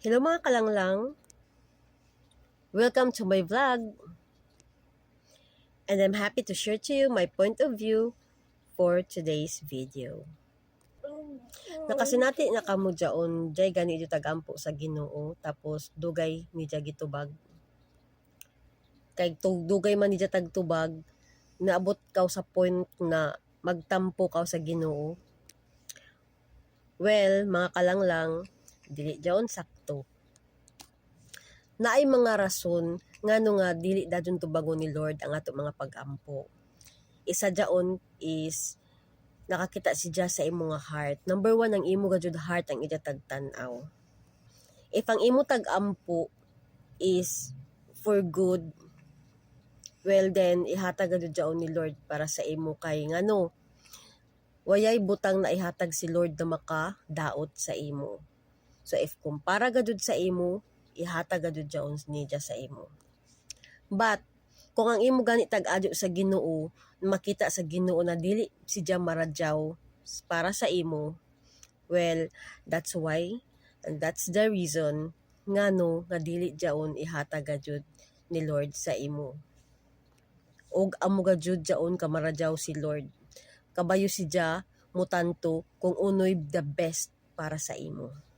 Hello mga kalanglang, welcome to my vlog, and I'm happy to share to you my point of view for today's video. Nakasinati na kamo dyaon, jay gani ito tagampo sa Ginoo, tapos dugay ni dya gitubag. Kay dugay man ni dya tagtubag, naabot kaw sa point na magtampo kaw sa Ginoo. Well, mga kalanglang, dili dyaon sakto. Naay mga rason ngano nga dili dadyon tubagon ni Lord ang ato mga pag-ampo. Isa daon is nakakita si Jah sa imo nga heart. Number 1, ang imo gajud heart ang ija tagtan-aw. If ang imo tag-ampo is for good, well then ihatag gajud daon ni Lord para sa imo kay ngano wayay butang na ihatag si Lord na makadaot sa imo. So if kumpara gajud sa imo, ihatag gajud daon ni Jah sa imo. But kung ang imo gani tag-adyo sa Ginoo, makita sa Ginoo na dili si Jah maradyaw para sa imo, well, that's why and that's the reason ngano nga dili jaon ihatag gajud ni Lord sa imo. Og amo gajud jaon ka maradyaw si Lord. Kabayo si Jah mutanto kung unoy the best para sa imo.